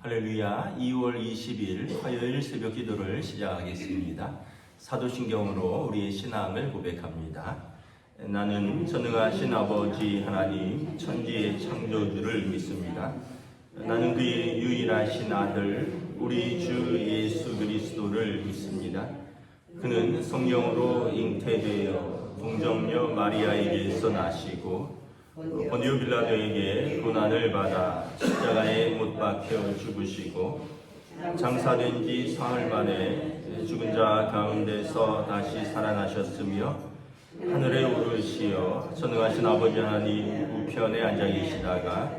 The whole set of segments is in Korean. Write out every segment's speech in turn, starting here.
할렐루야. 2월 20일 화요일 새벽 기도를 시작하겠습니다. 사도신경으로 우리의 신앙을 고백합니다. 나는 전능하신 아버지 하나님 천지의 창조주를 믿습니다. 나는 그의 유일하신 아들 우리 주 예수 그리스도를 믿습니다. 그는 성령으로 잉태되어 동정녀 마리아에게서 나시고 본디오 빌라도에게 고난을 받아 십자가에 못 박혀 죽으시고 장사된 지 사흘 만에 죽은 자 가운데서 다시 살아나셨으며 하늘에 오르시어 전능하신 아버지 하나님 우편에 앉아 계시다가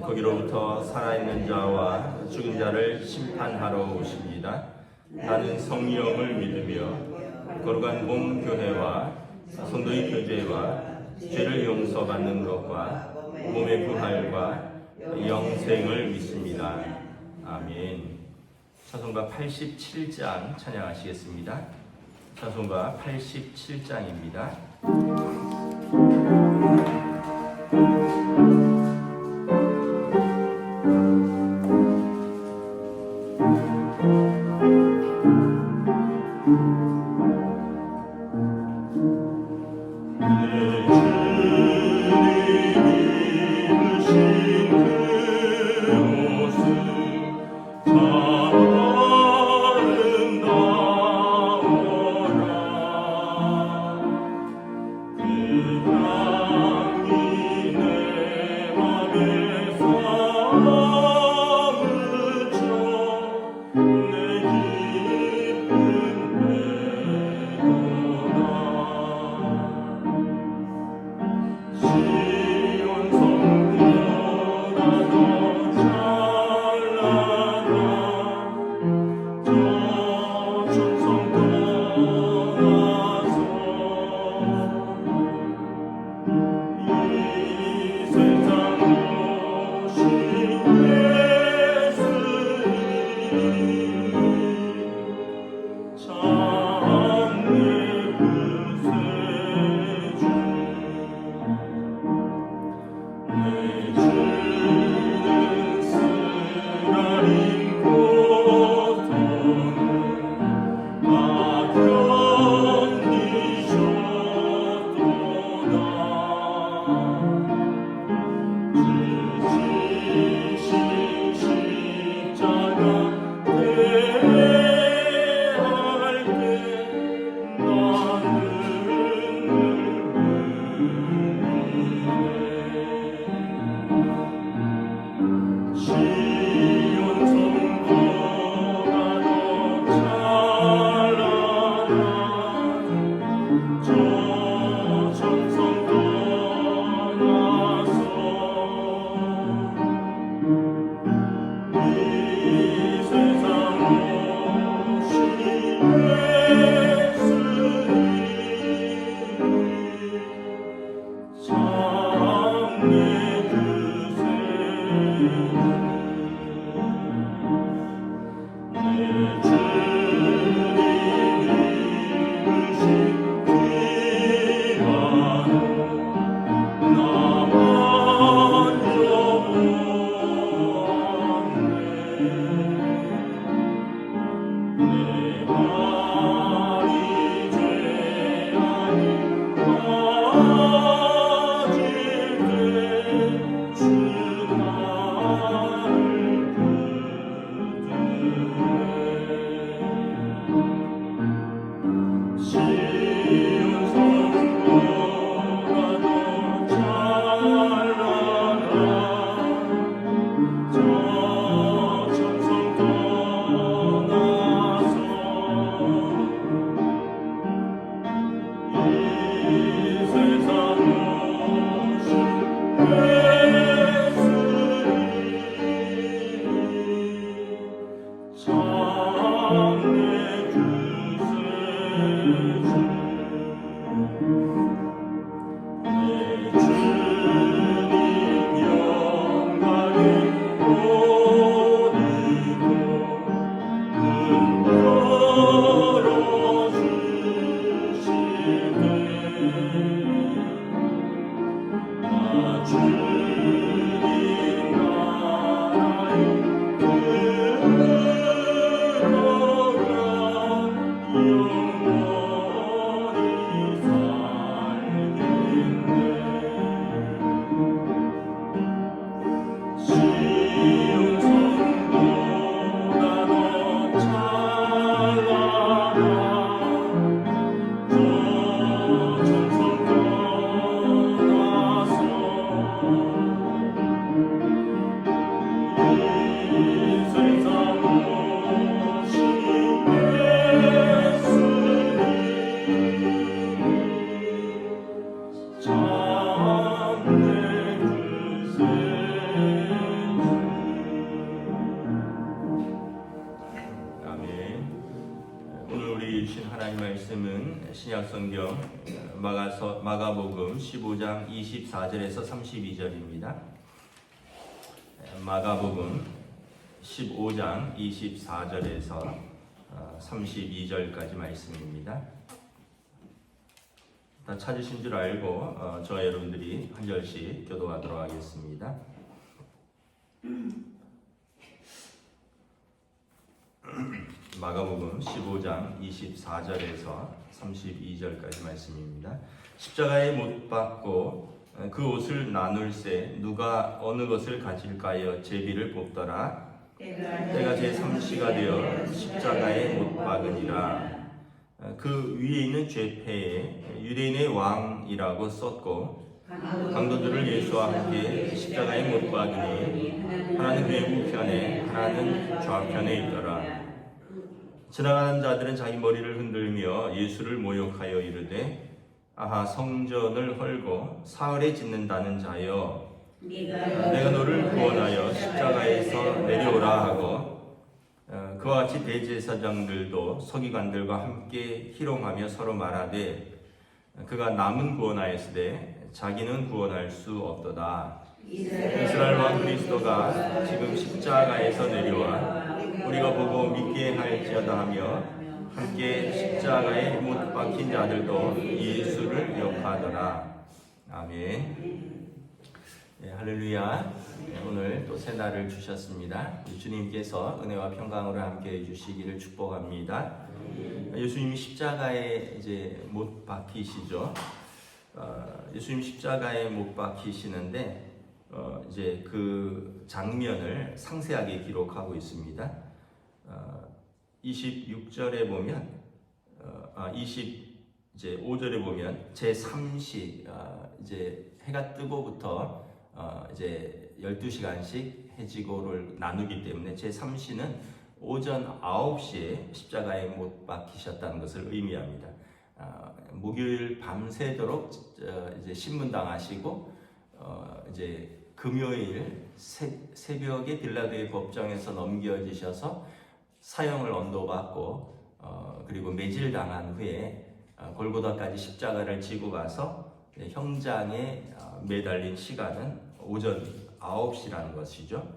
거기로부터 살아있는 자와 죽은 자를 심판하러 오십니다. 나는 성령을 믿으며 거룩한 몸 교회와 성도의 교제와 죄를 용서받는 것과 몸의 부활과 영생을 믿습니다. 아멘. 찬송가 87장 찬양하시겠습니다. 찬송가 87장입니다. 그 향이 내 주신 하나님 말씀은 신약성경 마가복음 15장 24절에서 32절입니다. 마가복음 15장 24절에서 32절까지 말씀입니다. 다 찾으신 줄 알고 저와 여러분들이 한 절씩 교도하도록 하겠습니다. 마가복음 15장 24절에서 32절까지 말씀입니다. 십자가에 못 박고 그 옷을 나눌세 누가 어느 것을 가질까요? 제비를 뽑더라. 때가 제3시가 되어 십자가에 못 박으니라. 그 위에 있는 죄패에 유대인의 왕이라고 썼고 강도들을 예수와 함께 십자가에 못 박으니 하나는 그의 우편에 하나는 좌편에 있더라. 지나가는 자들은 자기 머리를 흔들며 예수를 모욕하여 이르되 아하 성전을 헐고 사흘에 짓는다는 자여 내가 너를 구원하여 십자가에서 내려오라 하고 그와 같이 대제사장들도 서기관들과 함께 희롱하며 서로 말하되 그가 남은 구원하였으되 자기는 구원할 수 없도다. 이스라엘 왕 그리스도가 지금 십자가에서 내려와 우리가 보고 믿게 할지어다 하며 함께 십자가에 못 박힌 자들도 예수를 욕하더라. 아멘. 네, 할렐루야. 네, 오늘 또 새 날을 주셨습니다. 주님께서 은혜와 평강으로 함께 해주시기를 축복합니다. 예수님이 십자가에 이제 못 박히시죠. 예수님 십자가에 못 박히시는데 이제 그 장면을 상세하게 기록하고 있습니다. 26절에 보면 25절에 보면 제3시 이제 해가 뜨고부터 이제 12시간씩 해지고를 나누기 때문에 제3시는 오전 9시에 십자가에 못 박히셨다는 것을 의미합니다. 목요일 밤새도록 이제 신문당하시고 이제 금요일 새벽에 빌라도의 법정에서 넘겨지셔서 사형을 언도받고 그리고 매질당한 후에 골고다까지 십자가를 지고 가서 형장에 매달린 시간은 오전 9시라는 것이죠.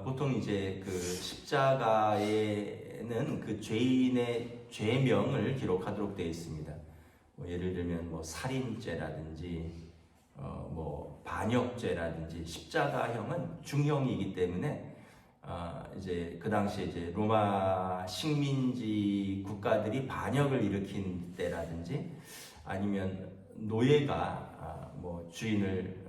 보통 이제 그 십자가에는 그 죄인의 죄명을 기록하도록 되어 있습니다. 예를 들면 뭐 살인죄라든지 뭐 반역죄라든지 십자가형은 중형이기 때문에 이제 그 당시에 이제 로마 식민지 국가들이 반역을 일으킨 때라든지 아니면 노예가 뭐 주인을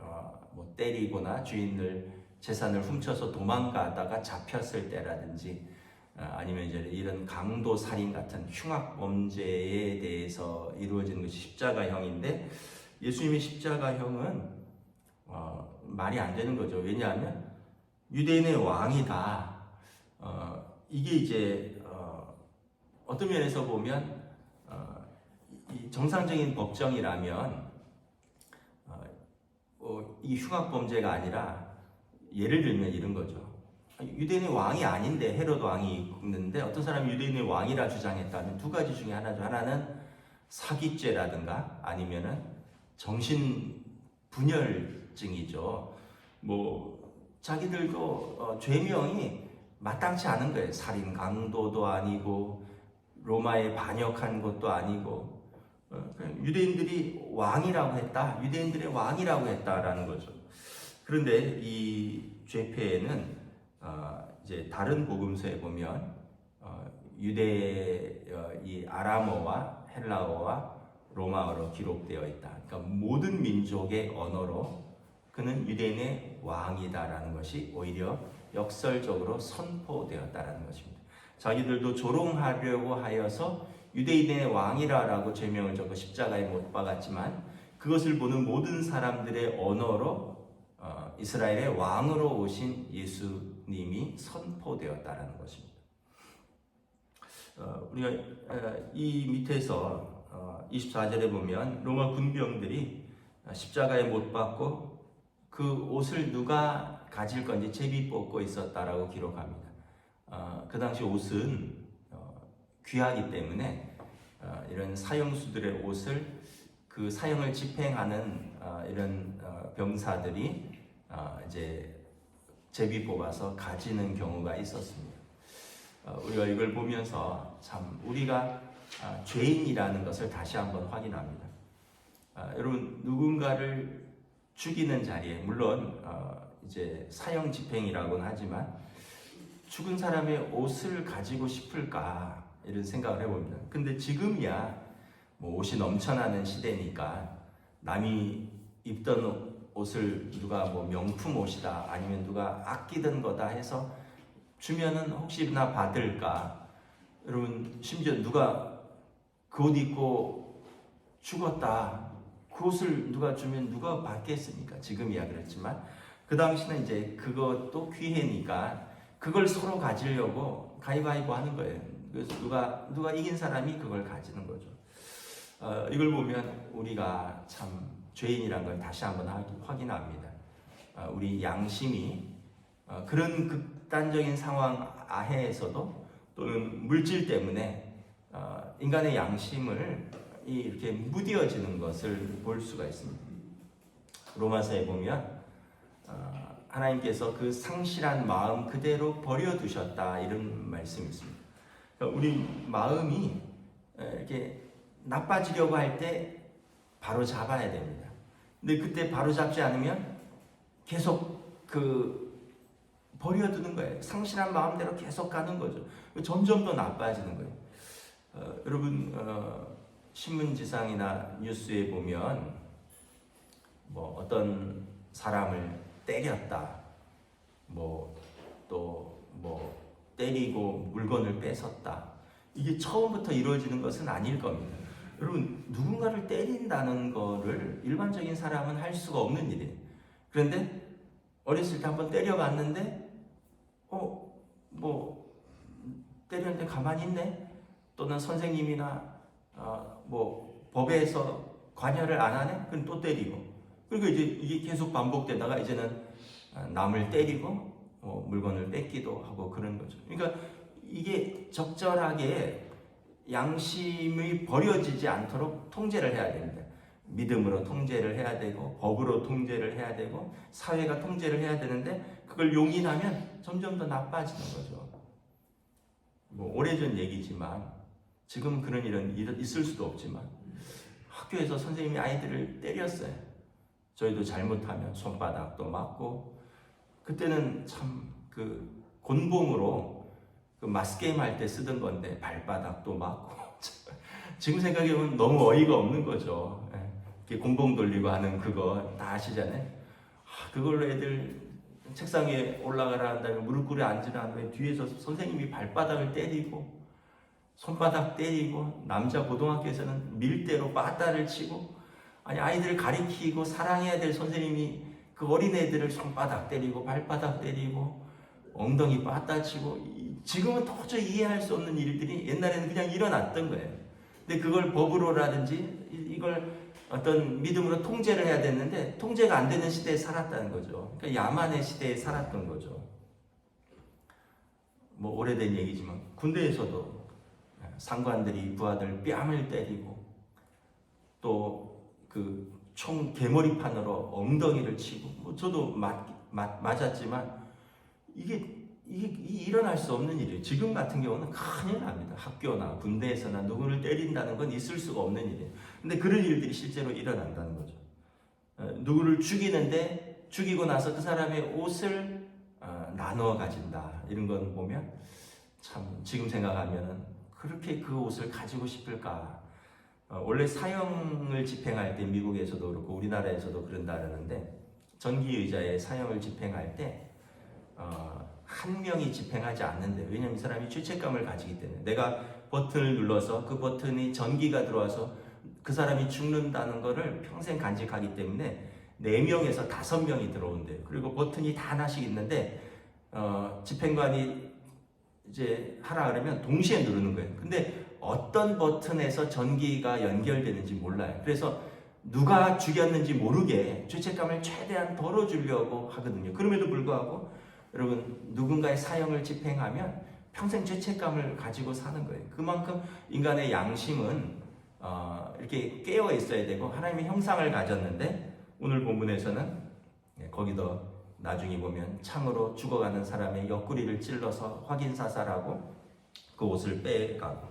뭐 때리거나 주인을 재산을 훔쳐서 도망가다가 잡혔을 때라든지 아니면 이제 이런 강도 살인 같은 흉악 범죄에 대해서 이루어지는 것이 십자가형인데 예수님의 십자가형은 말이 안 되는 거죠. 왜냐하면 유대인의 왕이다. 이게 이제 어떤 면에서 보면 이 정상적인 법정이라면 이 흉악 범죄가 아니라 예를 들면 이런 거죠. 유대인의 왕이 아닌데 헤롯 왕이 있는데 어떤 사람이 유대인의 왕이라 주장했다면 두 가지 중에 하나죠. 하나는 사기죄라든가 아니면은 정신분열증이죠. 뭐 자기들도 죄명이 마땅치 않은 거예요. 살인 강도도 아니고 로마에 반역한 것도 아니고 유대인들이 왕이라고 했다. 유대인들의 왕이라고 했다라는 거죠. 그런데 이 죄패에는 이제 다른 복음서에 보면 유대 이 아람어와 헬라어와 로마어로 기록되어 있다. 그러니까 모든 민족의 언어로 그는 유대인의 왕이다라는 것이 오히려 역설적으로 선포되었다라는 것입니다. 자기들도 조롱하려고 하여서 유대인의 왕이라고 죄명을 적고 십자가에 못 박았지만 그것을 보는 모든 사람들의 언어로 이스라엘의 왕으로 오신 예수님이 선포되었다라는 것입니다. 우리가 이 밑에서 24절에 보면 로마 군병들이 십자가에 못 박고 그 옷을 누가 가질 건지 제비 뽑고 있었다라고 기록합니다. 그 당시 옷은 귀하기 때문에 이런 사형수들의 옷을 그 사형을 집행하는 이런 병사들이 이제 제비 뽑아서 가지는 경우가 있었습니다. 우리가 이걸 보면서 참 우리가 죄인이라는 것을 다시 한번 확인합니다. 여러분, 누군가를 죽이는 자리에, 물론 이제 사형 집행이라고는 하지만 죽은 사람의 옷을 가지고 싶을까 이런 생각을 해봅니다. 근데 지금이야 뭐 옷이 넘쳐나는 시대니까 남이 입던 옷을 누가 뭐 명품 옷이다 아니면 누가 아끼던 거다 해서 주면은 혹시나 받을까. 여러분, 심지어 누가 그 옷 입고 죽었다, 그 옷을 누가 주면 누가 받겠습니까? 지금이야 그렇지만 그 당시는 이제 그것도 귀해니까 그걸 서로 가지려고 가위바위보 하는 거예요. 그래서 누가 이긴 사람이 그걸 가지는 거죠. 이걸 보면 우리가 참 죄인이란 걸 다시 한번 확인합니다. 우리 양심이 그런 극단적인 상황 하에서도 또는 물질 때문에 인간의 양심을 이렇게 무뎌지는 것을 볼 수가 있습니다. 로마서에 보면 하나님께서 그 상실한 마음 그대로 버려두셨다 이런 말씀이 있습니다. 그러니까 우리 마음이 이렇게 나빠지려고 할 때 바로 잡아야 됩니다. 근데 그때 바로 잡지 않으면 계속 버려두는 거예요. 상실한 마음대로 계속 가는 거죠. 점점 더 나빠지는 거예요. 여러분, 신문지상이나 뉴스에 보면 뭐 어떤 사람을 때렸다, 때리고 물건을 뺏었다, 이게 처음부터 이루어지는 것은 아닐 겁니다. 여러분, 누군가를 때린다는 거를 일반적인 사람은 할 수가 없는 일이에요. 그런데 어렸을 때 한번 때려봤는데 때렸는데 가만히 있네, 또는 선생님이나 법에서 관여를 안 하네, 그럼 또 때리고, 그리고 이제 이게 계속 반복되다가 이제는 남을 때리고 물건을 뺏기도 하고 그런 거죠. 그러니까 이게 적절하게 양심이 버려지지 않도록 통제를 해야 됩니다. 믿음으로 통제를 해야 되고 법으로 통제를 해야 되고 사회가 통제를 해야 되는데 그걸 용인하면 점점 더 나빠지는 거죠. 오래전 얘기지만 지금 그런 일은 있을 수도 없지만 학교에서 선생님이 아이들을 때렸어요. 저희도 잘못하면 손바닥도 맞고, 그때는 참 곤봉으로 마스게임 할 때 쓰던 건데 발바닥도 맞고 지금 생각해보면 너무 어이가 없는 거죠. 이렇게 곤봉 돌리고 하는 그거 다 아시잖아요. 그걸로 애들 책상 위에 올라가라 한 다음에 무릎 꿇에 앉으라 한 다음에 뒤에서 선생님이 발바닥을 때리고 손바닥 때리고, 남자 고등학교에서는 밀대로 빠따를 치고, 아이들 가리키고 사랑해야 될 선생님이 그 어린애들을 손바닥 때리고 발바닥 때리고 엉덩이 빠따 치고, 지금은 도저히 이해할 수 없는 일들이 옛날에는 그냥 일어났던 거예요. 근데 그걸 법으로라든지 이걸 어떤 믿음으로 통제를 해야 됐는데 통제가 안 되는 시대에 살았다는 거죠. 그러니까 야만의 시대에 살았던 거죠. 오래된 얘기지만 군대에서도 상관들이 부하들 뺨을 때리고 또 총 개머리판으로 엉덩이를 치고, 저도 맞았지만 이게 일어날 수 없는 일이에요. 지금 같은 경우는 큰일 납니다. 학교나 군대에서나 누구를 때린다는 건 있을 수가 없는 일이에요. 근데 그런 일들이 실제로 일어난다는 거죠. 누구를 죽이고 나서 그 사람의 옷을 나누어 가진다, 이런 건 보면 참 지금 생각하면은 그렇게 그 옷을 가지고 싶을까. 원래 사형을 집행할 때 미국에서도 그렇고 우리나라에서도 그런다 그러는데, 전기의자에 사형을 집행할 때 한 명이 집행하지 않는데, 왜냐하면 이 사람이 죄책감을 가지기 때문에 내가 버튼을 눌러서 그 버튼이 전기가 들어와서 그 사람이 죽는다는 것을 평생 간직하기 때문에 4명에서 5명이 들어온대요. 그리고 버튼이 다 하나씩 있는데 집행관이 이제 하라 그러면 동시에 누르는 거예요. 근데 어떤 버튼에서 전기가 연결되는지 몰라요. 그래서 누가 죽였는지 모르게 죄책감을 최대한 덜어주려고 하거든요. 그럼에도 불구하고 여러분, 누군가의 사형을 집행하면 평생 죄책감을 가지고 사는 거예요. 그만큼 인간의 양심은 이렇게 깨어 있어야 되고 하나님의 형상을 가졌는데 오늘 본문에서는 거기도 나중에 보면 창으로 죽어가는 사람의 옆구리를 찔러서 확인 사살하고 그 옷을 빼가고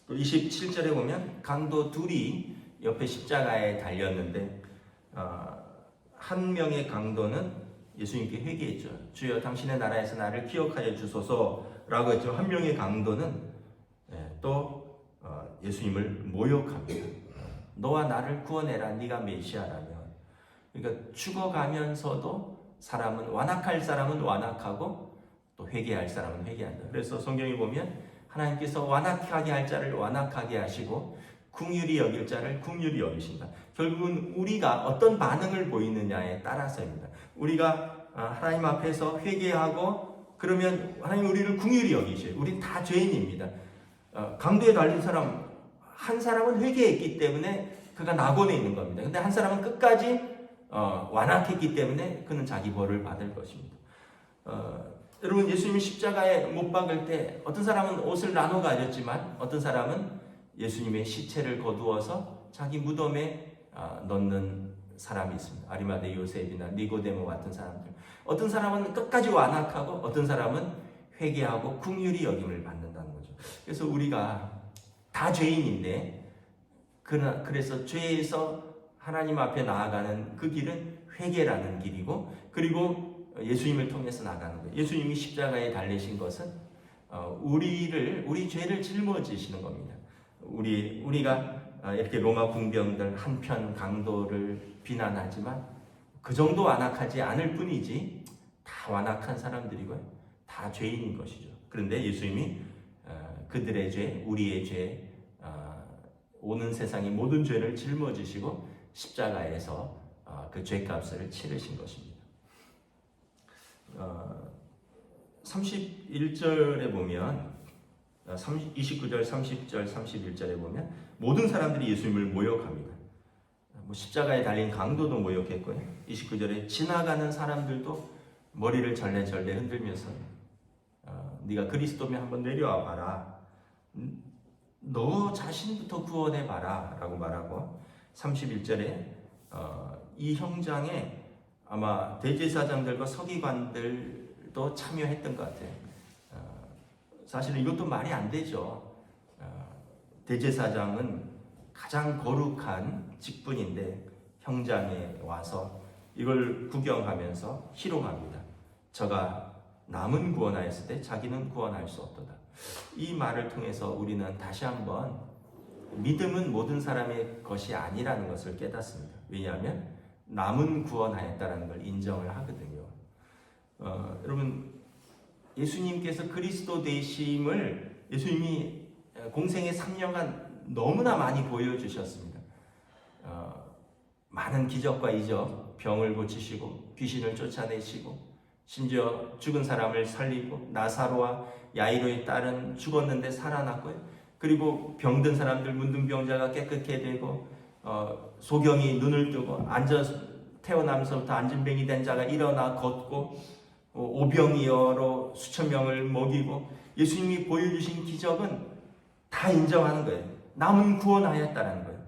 또 27절에 보면 강도 둘이 옆에 십자가에 달렸는데 한 명의 강도는 예수님께 회개했죠. 주여 당신의 나라에서 나를 기억하여 주소서라고 했죠. 한 명의 강도는 또 예수님을 모욕합니다. 너와 나를 구원해라. 네가 메시아라면. 그러니까 죽어가면서도 사람은 완악할 사람은 완악하고 또 회개할 사람은 회개한다. 그래서 성경에 보면 하나님께서 완악하게 할 자를 완악하게 하시고 긍휼히 여길 자를 긍휼히 여기신다. 결국은 우리가 어떤 반응을 보이느냐에 따라서입니다. 우리가 하나님 앞에서 회개하고 그러면 하나님 우리를 긍휼히 여기셔요. 우린 다 죄인입니다. 강도에 달린 사람 한 사람은 회개했기 때문에 그가 낙원에 있는 겁니다. 근데 한 사람은 끝까지 완악했기 때문에 그는 자기 벌을 받을 것입니다. 여러분 예수님이 십자가에 못 박을 때 어떤 사람은 옷을 나눠 가졌지만 어떤 사람은 예수님의 시체를 거두어서 자기 무덤에 넣는 사람이 있습니다. 아리마대 요셉이나 니고데모 같은 사람들. 어떤 사람은 끝까지 완악하고 어떤 사람은 회개하고 긍휼히 여김을 받는다는 거죠. 그래서 우리가 다 죄인인데 그래서 죄에서 하나님 앞에 나아가는 그 길은 회개라는 길이고 그리고 예수님을 통해서 나가는 거예요. 예수님이 십자가에 달리신 것은 우리 죄를 짊어지시는 겁니다. 우리가 이렇게 로마 군병들 한편 강도를 비난하지만 그 정도 완악하지 않을 뿐이지 다 완악한 사람들이고요. 다 죄인인 것이죠. 그런데 예수님이 그들의 죄, 우리의 죄, 오는 세상의 모든 죄를 짊어지시고 십자가에서 그 죄값을 치르신 것입니다. 31절에 보면 29절, 30절, 31절에 보면 모든 사람들이 예수님을 모욕합니다. 십자가에 달린 강도도 모욕했고요. 29절에 지나가는 사람들도 머리를 절레절레 흔들면서 네가 그리스도면 한번 내려와 봐라. 너 자신부터 구원해 봐라 라고 말하고 31절에 이 형장에 아마 대제사장들과 서기관들도 참여했던 것 같아요. 사실은 이것도 말이 안 되죠. 대제사장은 가장 거룩한 직분인데 형장에 와서 이걸 구경하면서 희롱합니다. 저가 남은 구원하였을 때 자기는 구원할 수 없도다. 이 말을 통해서 우리는 다시 한번 믿음은 모든 사람의 것이 아니라는 것을 깨닫습니다. 왜냐하면 남은 구원하였다는 걸 인정을 하거든요. 여러분 예수님께서 그리스도 되심을 예수님이 공생의 3년간 너무나 많이 보여주셨습니다. 많은 기적과 이적, 병을 고치시고 귀신을 쫓아내시고 심지어 죽은 사람을 살리고 나사로와 야이로의 딸은 죽었는데 살아났고요. 그리고 병든 사람들 문둥병자가 깨끗게 되고 소경이 눈을 뜨고 태어나면서부터 안진뱅이 된 자가 일어나 걷고 오병이어로 수천 명을 먹이고 예수님이 보여주신 기적은 다 인정하는 거예요. 남은 구원하였다는 거예요.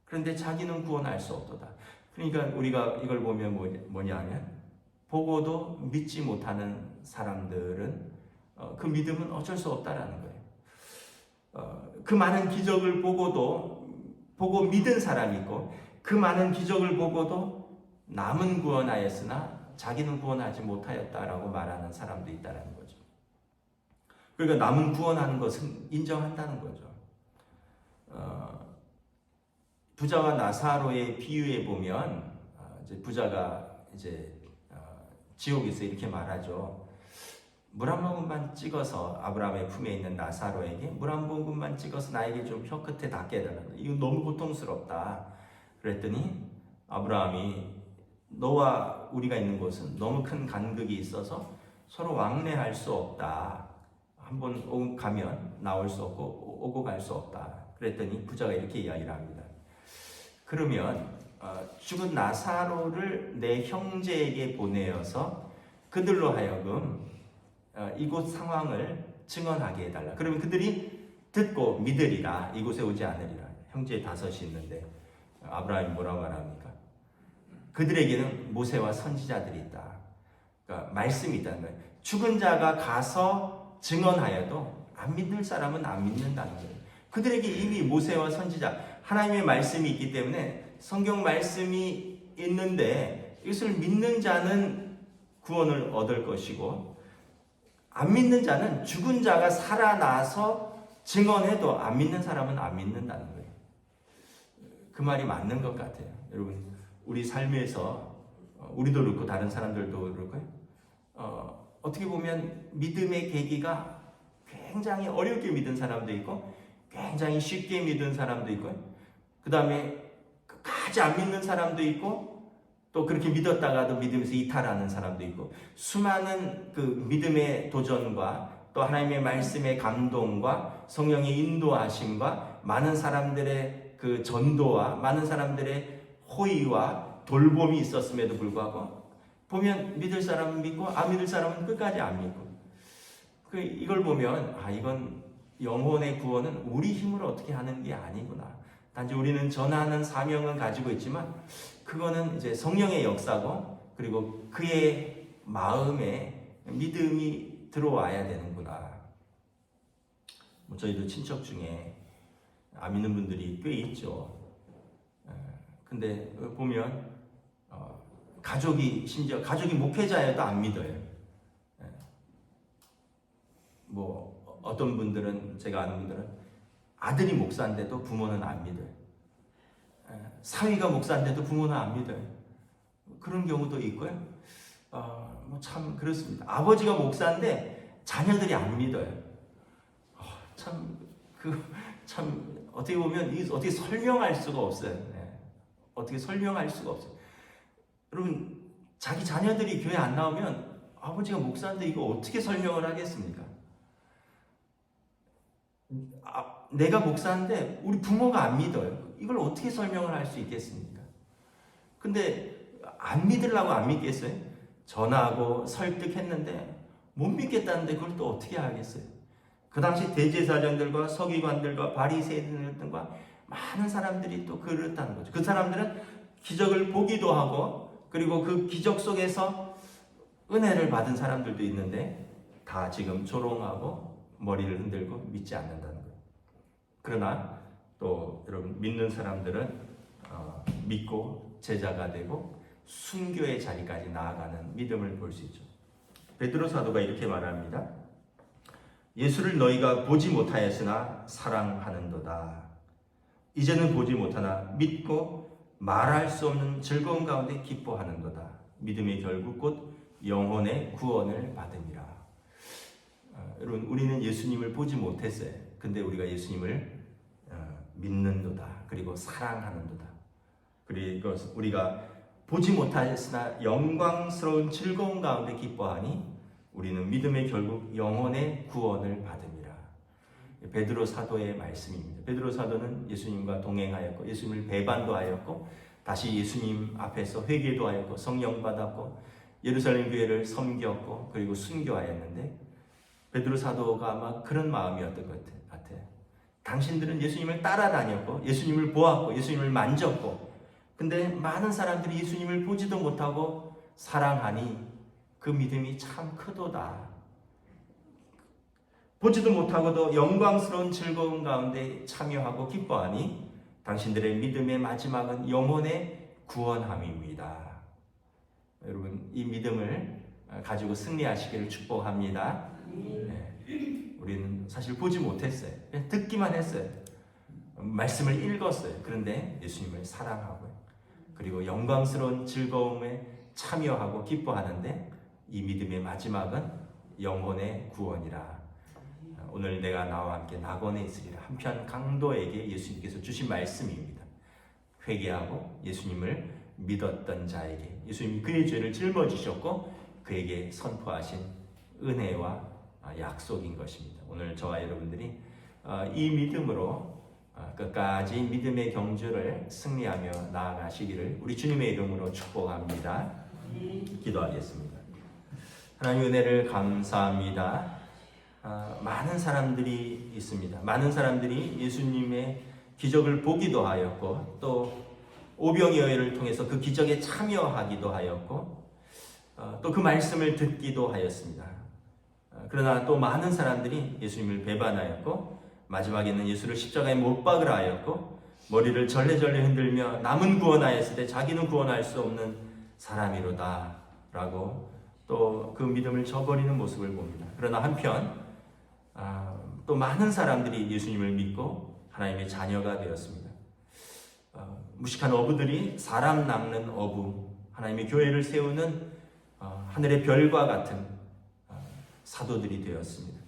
그런데 자기는 구원할 수 없도다. 그러니까 우리가 이걸 보면 뭐냐면 보고도 믿지 못하는 사람들은 그 믿음은 어쩔 수 없다라는 거예요. 그 많은 기적을 보고 믿은 사람이 있고 그 많은 기적을 보고도 남은 구원하였으나 자기는 구원하지 못하였다라고 말하는 사람도 있다는 거죠. 그러니까 남은 구원하는 것은 인정한다는 거죠. 부자와 나사로의 비유에 보면 이제 부자가 이제 지옥에서 이렇게 말하죠. 물 한 모금만 찍어서 아브라함의 품에 있는 나사로에게 물 한 모금만 찍어서 나에게 좀 혀 끝에 닿게 해달라. 이거 너무 고통스럽다. 그랬더니 아브라함이 너와 우리가 있는 곳은 너무 큰 간극이 있어서 서로 왕래할 수 없다. 한번 가면 나올 수 없고 오고 갈 수 없다. 그랬더니 부자가 이렇게 이야기를 합니다. 그러면 죽은 나사로를 내 형제에게 보내어서 그들로 하여금 이곳 상황을 증언하게 해달라. 그러면 그들이 듣고 믿으리라. 이곳에 오지 않으리라. 형제 5이 있는데 아브라함이 뭐라고 말합니까? 그들에게는 모세와 선지자들이 있다. 그러니까 말씀이 있다는 거예요. 죽은 자가 가서 증언하여도 안 믿을 사람은 안 믿는다는 거예요. 그들에게 이미 모세와 선지자, 하나님의 말씀이 있기 때문에 성경 말씀이 있는데 이것을 믿는 자는 구원을 얻을 것이고 안 믿는 자는 죽은 자가 살아나서 증언해도 안 믿는 사람은 안 믿는다는 거예요. 그 말이 맞는 것 같아요. 여러분, 우리 삶에서 우리도 그렇고 다른 사람들도 그렇고요. 어떻게 보면 믿음의 계기가 굉장히 어렵게 믿은 사람도 있고 굉장히 쉽게 믿은 사람도 있고요. 그 다음에 끝까지 안 믿는 사람도 있고 또 그렇게 믿었다가도 믿음에서 이탈하는 사람도 있고 수많은 그 믿음의 도전과 또 하나님의 말씀의 감동과 성령의 인도하심과 많은 사람들의 그 전도와 많은 사람들의 호의와 돌봄이 있었음에도 불구하고 보면 믿을 사람은 믿고 안 믿을 사람은 끝까지 안 믿고 이걸 보면 이건 영혼의 구원은 우리 힘으로 어떻게 하는 게 아니구나. 단지 우리는 전하는 사명은 가지고 있지만 그거는 이제 성령의 역사고 그리고 그의 마음에 믿음이 들어와야 되는구나. 저희도 친척 중에 안 믿는 분들이 꽤 있죠. 근데 보면 심지어 가족이 목회자여도 안 믿어요. 뭐 어떤 분들은 제가 아는 분들은 아들이 목사인데도 부모는 안 믿어요. 사위가 목사인데도 부모는 안 믿어요. 그런 경우도 있고요. 뭐 참 그렇습니다. 아버지가 목사인데 자녀들이 안 믿어요. 참 어떻게 보면 어떻게 설명할 수가 없어요. 어떻게 설명할 수가 없어요. 여러분, 자기 자녀들이 교회 안 나오면 아버지가 목사인데 이거 어떻게 설명을 하겠습니까? 내가 목사인데 우리 부모가 안 믿어요. 이걸 어떻게 설명을 할 수 있겠습니까? 근데 안 믿으려고 안 믿겠어요? 전하고 설득했는데 못 믿겠다는데 그걸 또 어떻게 하겠어요? 그 당시 대제사장들과 서기관들과 바리새인들과 많은 사람들이 또 그렇다는 거죠. 그 사람들은 기적을 보기도 하고 그리고 그 기적 속에서 은혜를 받은 사람들도 있는데 다 지금 조롱하고 머리를 흔들고 믿지 않는다는 거예요. 그러나 또 여러분 믿는 사람들은 믿고 제자가 되고 순교의 자리까지 나아가는 믿음을 볼 수 있죠. 베드로 사도가 이렇게 말합니다. 예수를 너희가 보지 못하였으나 사랑하는도다. 이제는 보지 못하나 믿고 말할 수 없는 즐거움 가운데 기뻐하는도다. 믿음의 결국 곧 영혼의 구원을 받음이라. 여러분, 우리는 예수님을 보지 못했어요. 근데 우리가 예수님을 믿는도다. 그리고 사랑하는도다. 그리고 우리가 보지 못하였으나 영광스러운 즐거움 가운데 기뻐하니 우리는 믿음의 결국 영혼의 구원을 받음이라. 베드로 사도의 말씀입니다. 베드로 사도는 예수님과 동행하였고 예수님을 배반도 하였고 다시 예수님 앞에서 회개도 하였고 성령 받았고 예루살렘 교회를 섬겼고 그리고 순교하였는데 베드로 사도가 아마 그런 마음이었던 것 같아요. 당신들은 예수님을 따라다녔고 예수님을 보았고 예수님을 만졌고 근데 많은 사람들이 예수님을 보지도 못하고 사랑하니 그 믿음이 참 크도다. 보지도 못하고도 영광스러운 즐거움 가운데 참여하고 기뻐하니 당신들의 믿음의 마지막은 영혼의 구원함입니다. 여러분, 이 믿음을 가지고 승리하시기를 축복합니다. 우리는 사실 보지 못했어요. 그냥 듣기만 했어요. 말씀을 읽었어요. 그런데 예수님을 사랑하고요. 그리고 영광스러운 즐거움에 참여하고 기뻐하는데 이 믿음의 마지막은 영혼의 구원이라. 오늘 내가 나와 함께 낙원에 있으리라. 한편 강도에게 예수님께서 주신 말씀입니다. 회개하고 예수님을 믿었던 자에게 예수님이 그의 죄를 짊어지셨고 그에게 선포하신 은혜와 약속인 것입니다. 오늘 저와 여러분들이 이 믿음으로 끝까지 믿음의 경주를 승리하며 나아가시기를 우리 주님의 이름으로 축복합니다. 기도하겠습니다. 하나님 은혜를 감사합니다. 많은 사람들이 있습니다. 많은 사람들이 예수님의 기적을 보기도 하였고 또 오병이어를 통해서 그 기적에 참여하기도 하였고 또 그 말씀을 듣기도 하였습니다. 그러나 또 많은 사람들이 예수님을 배반하였고 마지막에는 예수를 십자가에 못 박으라 하였고 머리를 절레절레 흔들며 남은 구원하였을 때 자기는 구원할 수 없는 사람이로다 라고 또 그 믿음을 저버리는 모습을 봅니다. 그러나 한편 또 많은 사람들이 예수님을 믿고 하나님의 자녀가 되었습니다. 무식한 어부들이 사람 낚는 어부, 하나님의 교회를 세우는 하늘의 별과 같은 사도들이 되었습니다.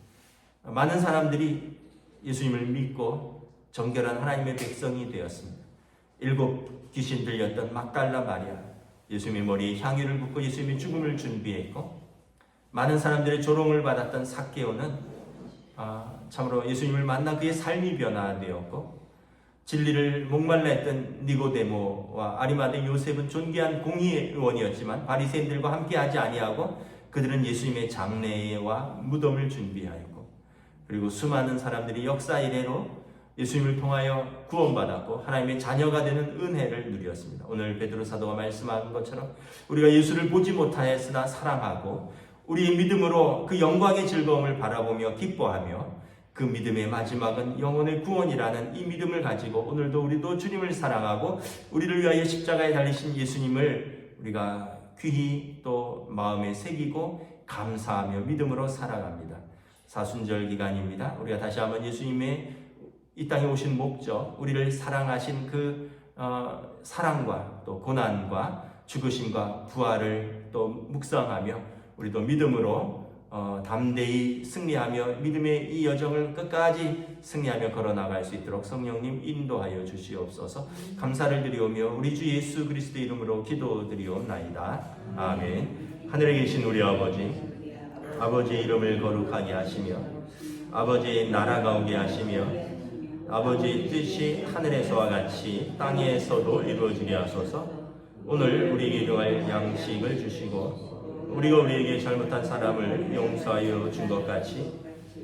많은 사람들이 예수님을 믿고 정결한 하나님의 백성이 되었습니다. 7 귀신 들렸던 막달라 마리아, 예수님의 머리에 향유를 붓고 예수님의 죽음을 준비했고, 많은 사람들의 조롱을 받았던 삭개오는 참으로 예수님을 만나 그의 삶이 변화되었고, 진리를 목말라 했던 니고데모와 아리마대 요셉은 존귀한 공의의 의원이었지만 바리새인들과 함께하지 아니하고 그들은 예수님의 장례와 무덤을 준비하였고, 그리고 수많은 사람들이 역사 이래로 예수님을 통하여 구원받았고 하나님의 자녀가 되는 은혜를 누렸습니다. 오늘 베드로 사도가 말씀한 것처럼 우리가 예수를 보지 못하였으나 사랑하고 우리의 믿음으로 그 영광의 즐거움을 바라보며 기뻐하며 그 믿음의 마지막은 영혼의 구원이라는 이 믿음을 가지고 오늘도 우리도 주님을 사랑하고 우리를 위하여 십자가에 달리신 예수님을 우리가 귀히 또 마음에 새기고 감사하며 믿음으로 살아갑니다. 사순절 기간입니다. 우리가 다시 한번 예수님의 이 땅에 오신 목적, 우리를 사랑하신 그 사랑과 또 고난과 죽으심과 부활을 또 묵상하며 우리도 믿음으로 담대히 승리하며 믿음의 이 여정을 끝까지 승리하며 걸어나갈 수 있도록 성령님 인도하여 주시옵소서. 감사를 드리오며 우리 주 예수 그리스도의 이름으로 기도드리옵나이다. 아멘. 하늘에 계신 우리 아버지의 이름을 거룩하게 하시며 아버지의 나라가 오게 하시며 아버지의 뜻이 하늘에서와 같이 땅에서도 이루어지게 하소서. 오늘 우리에게 필요할 양식을 주시고 우리가 우리에게 잘못한 사람을 용서하여 준 것 같이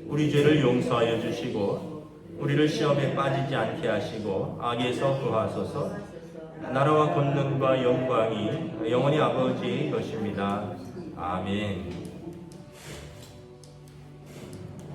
우리 죄를 용서하여 주시고 우리를 시험에 빠지지 않게 하시고 악에서 구하소서. 나라와 권능과 영광이 영원히 아버지의 것입니다. 아멘.